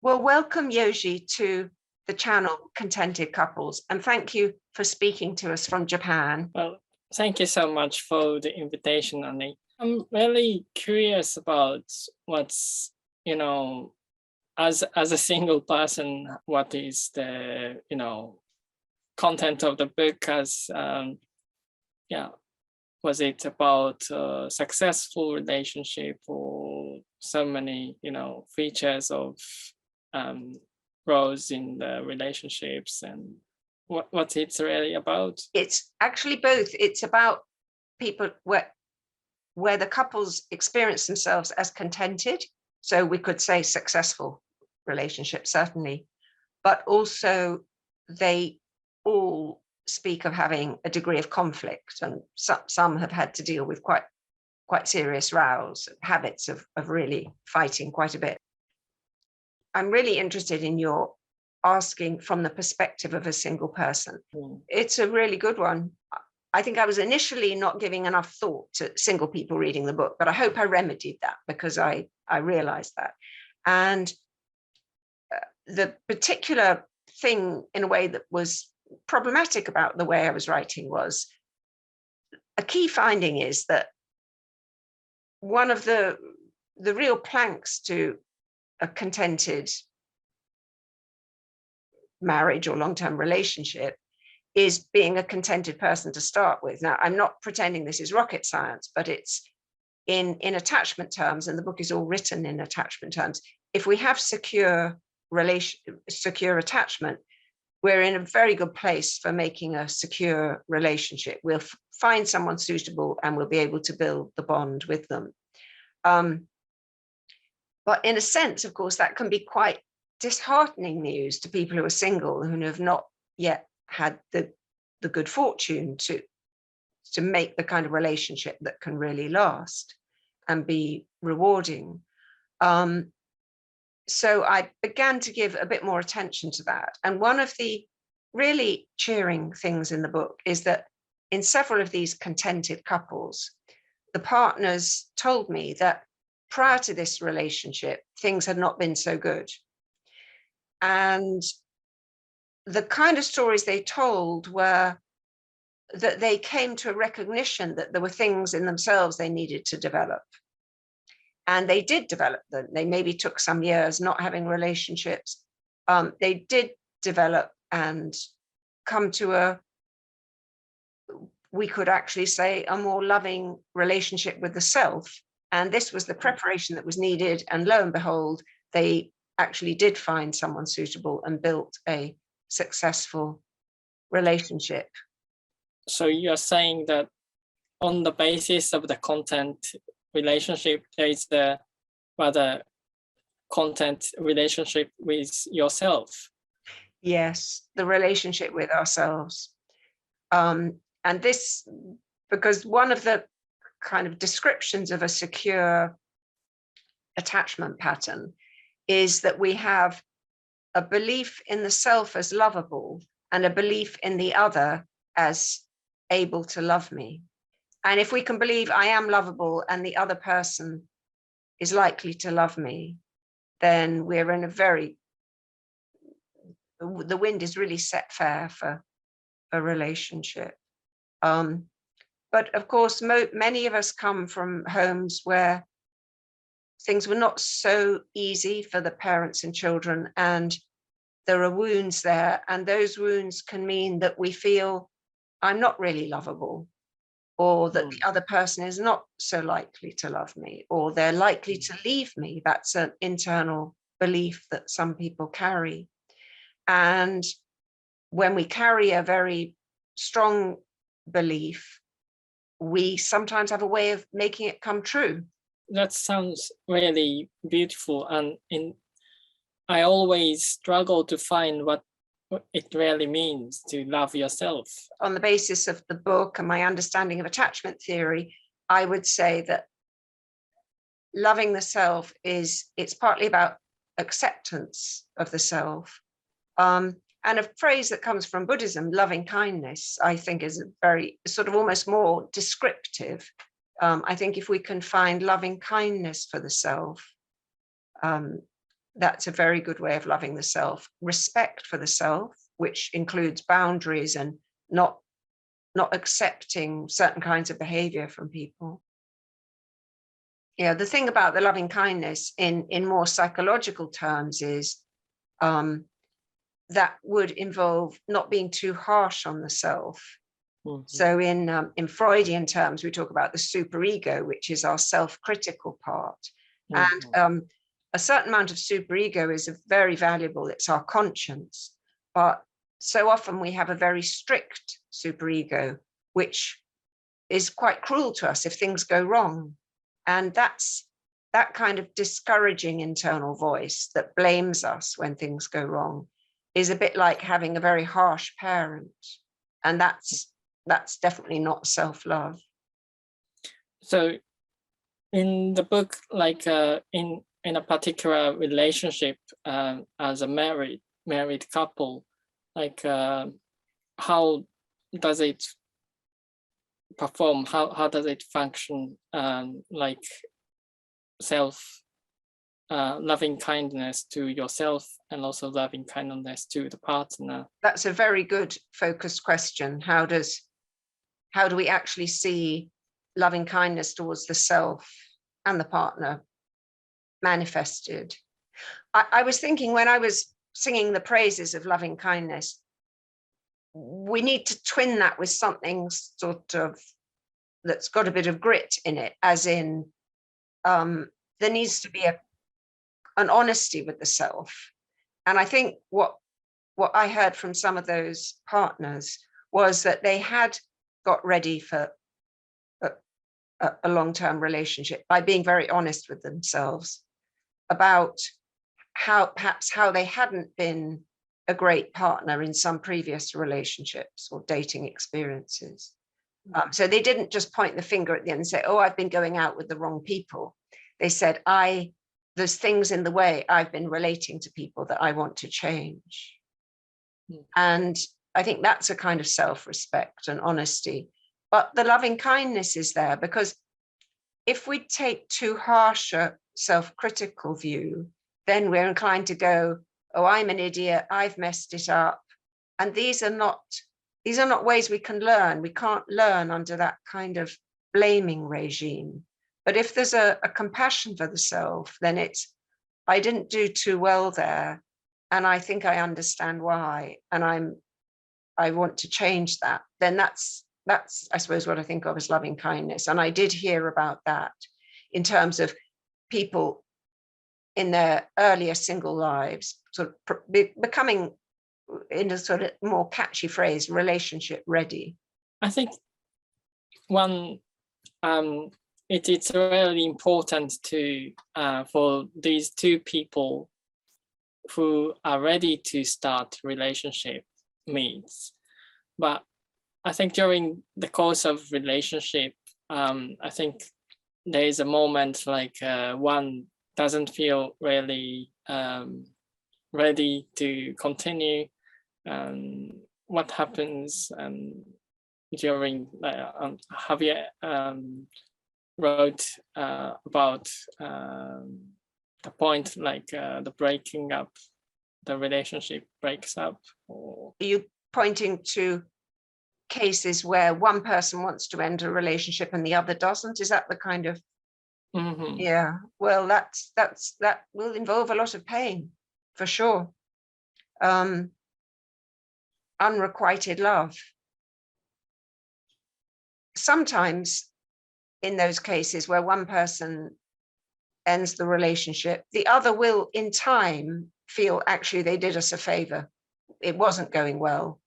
Well, welcome, Yoji, to the channel Contented Couples, and thank you for speaking to us from Japan. Well, thank you so much for the invitation, Annie. I'm really curious about what's, as a single person, what is the, content of the book as, was it about a successful relationship or so many, features of roles in the relationships, and what it's really about? It's actually both. It's about people where the couples experience themselves as contented. So we could say successful relationships, certainly, but also they all speak of having a degree of conflict, and some have had to deal with quite serious rows, habits of really fighting quite a bit. I'm really interested in your asking from the perspective of a single person. It's a really good one. I think I was initially not giving enough thought to single people reading the book, but I hope I remedied that, because I realized that. And the particular thing, in a way, that was problematic about the way I was writing was, a key finding is that one of the real planks to a contented marriage or long-term relationship is being a contented person to start with. Now, I'm not pretending this is rocket science, but it's in attachment terms, and the book is all written in attachment terms. If we have secure attachment, we're in a very good place for making a secure relationship. We'll find someone suitable and we'll be able to build the bond with them. But in a sense, of course, that can be quite disheartening news to people who are single, who have not yet had the good fortune to make the kind of relationship that can really last and be rewarding. So I began to give a bit more attention to that. And one of the really cheering things in the book is that in several of these contented couples, the partners told me that prior to this relationship, things had not been so good. And the kind of stories they told were that they came to a recognition that there were things in themselves they needed to develop. And they did develop them. They maybe took some years not having relationships. They did develop and come to we could actually say, a more loving relationship with the self. And this was the preparation that was needed. And lo and behold, they actually did find someone suitable and built a successful relationship. So you're saying that on the basis of the content relationship, there is the rather content relationship with yourself. Yes, the relationship with ourselves. And this, because one of the kind of descriptions of a secure attachment pattern is that we have a belief in the self as lovable and a belief in the other as able to love me. And if we can believe I am lovable and the other person is likely to love me, then we're in the wind is really set fair for a relationship. But of course, many of us come from homes where things were not so easy for the parents and children, and there are wounds there, and those wounds can mean that we feel I'm not really lovable, or that the other person is not so likely to love me, or they're likely to leave me. That's an internal belief that some people carry. And when we carry a very strong belief, we sometimes have a way of making it come true. That sounds really beautiful. And I always struggle to find what it really means to love yourself. On the basis of the book and my understanding of attachment theory, I would say that loving the self it's partly about acceptance of the self. And a phrase that comes from Buddhism, loving kindness, I think is a very sort of almost more descriptive. I think if we can find loving kindness for the self, that's a very good way of loving the self. Respect for the self, which includes boundaries and not accepting certain kinds of behavior from people. Yeah, the thing about the loving kindness in more psychological terms is that would involve not being too harsh on the self. Mm-hmm. So in Freudian terms, we talk about the superego, which is our self-critical part. Mm-hmm. And a certain amount of superego is very valuable. It's our conscience. But so often we have a very strict superego, which is quite cruel to us if things go wrong. And that's that kind of discouraging internal voice that blames us when things go wrong is a bit like having a very harsh parent. And that's definitely not self-love. So in the book, like in a particular relationship, as a married couple, like how does it perform? How does it function? Like loving kindness to yourself and also loving kindness to the partner. That's a very good focused question. How do we actually see loving kindness towards the self and the partner manifested? I was thinking when I was singing the praises of loving kindness, we need to twin that with something sort of that's got a bit of grit in it, as in there needs to be an honesty with the self. And I think what I heard from some of those partners was that they had got ready for a long-term relationship by being very honest with themselves about how they hadn't been a great partner in some previous relationships or dating experiences. So they didn't just point the finger at the end and say, oh, I've been going out with the wrong people. They said, there's things in the way I've been relating to people that I want to change. And I think that's a kind of self-respect and honesty. But the loving kindness is there, because if we take too harsh a self-critical view, then we're inclined to go, oh, I'm an idiot, I've messed it up. And these are not ways we can learn. We can't learn under that kind of blaming regime. But if there's a compassion for the self, then it's, I didn't do too well there, and I think I understand why, and I want to change that. Then that's I suppose what I think of as loving kindness. And I did hear about that in terms of people in their earlier single lives, sort of becoming, in a sort of more catchy phrase, relationship ready. I think it's really important to for these two people who are ready to start relationship meets. But I think during the course of relationship, I think there is a moment like one doesn't feel really ready to continue. What happens during Javier wrote about the point like the breaking up, the relationship breaks up. Or... Are you pointing to cases where one person wants to end a relationship and the other doesn't? Is that the kind of... Mm-hmm. Yeah, well, that will involve a lot of pain, for sure. Unrequited love. Sometimes in those cases where one person ends the relationship, the other will in time feel actually they did us a favor. It wasn't going well,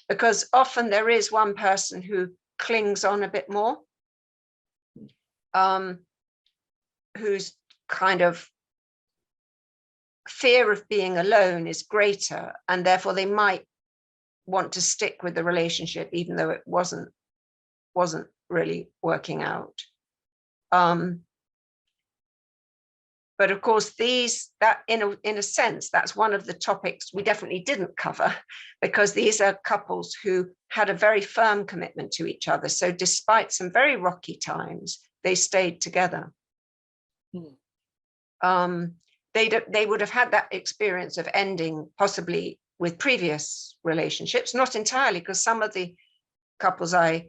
because often there is one person who clings on a bit more, whose kind of fear of being alone is greater, and therefore they might want to stick with the relationship even though it wasn't really working out. But of course, that in a sense, that's one of the topics we definitely didn't cover, because these are couples who had a very firm commitment to each other. So despite some very rocky times, they stayed together. they would have had that experience of ending possibly with previous relationships, not entirely, because some of the couples I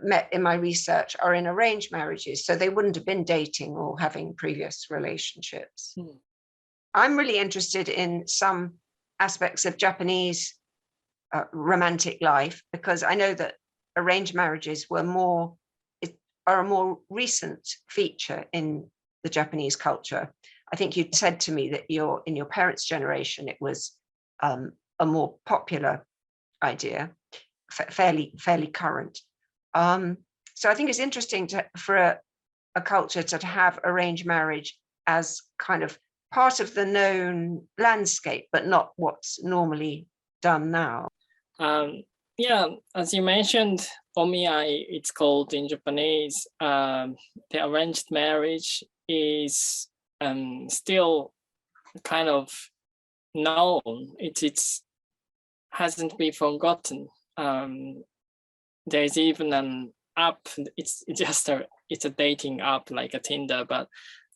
met in my research are in arranged marriages, so they wouldn't have been dating or having previous relationships. I'm really interested in some aspects of Japanese romantic life, because I know that arranged marriages are a more recent feature in the Japanese culture. I think you said to me that in your parents' generation, it was a more popular idea, fairly current. So I think it's interesting for a culture to have arranged marriage as kind of part of the known landscape, but not what's normally done now. Yeah, as you mentioned, omiai, it's called in Japanese. The arranged marriage is still kind of known. It's hasn't been forgotten. There's even an app. It's a dating app like a Tinder, but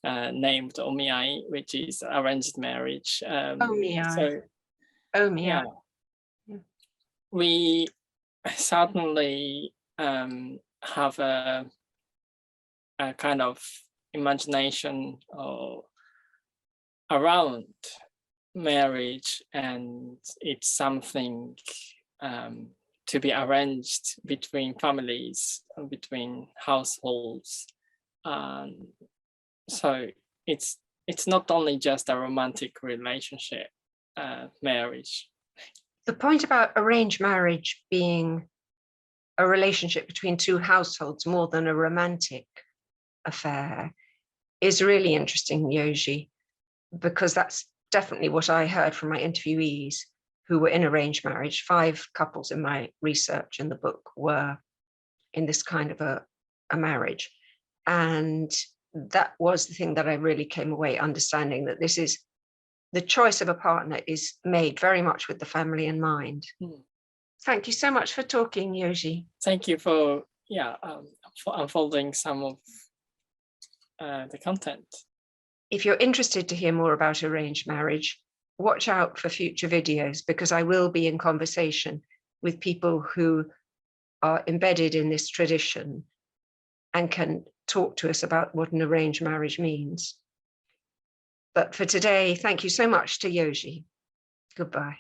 named omiai, which is arranged marriage. Omiai. Yeah. We certainly have a kind of imagination around marriage, and it's something to be arranged between families, between households. So it's not only just a romantic relationship, marriage. The point about arranged marriage being a relationship between two households more than a romantic affair is really interesting, Yoji, because that's definitely what I heard from my interviewees who were in arranged marriage. 5 couples in my research in the book were in this kind of a marriage. And that was the thing that I really came away understanding, that this is the choice of a partner is made very much with the family in mind. Thank you so much for talking, Yoji. Thank you for unfolding some of the content. If you're interested to hear more about arranged marriage, watch out for future videos, because I will be in conversation with people who are embedded in this tradition and can talk to us about what an arranged marriage means. But for today, thank you so much to Yoji. Goodbye.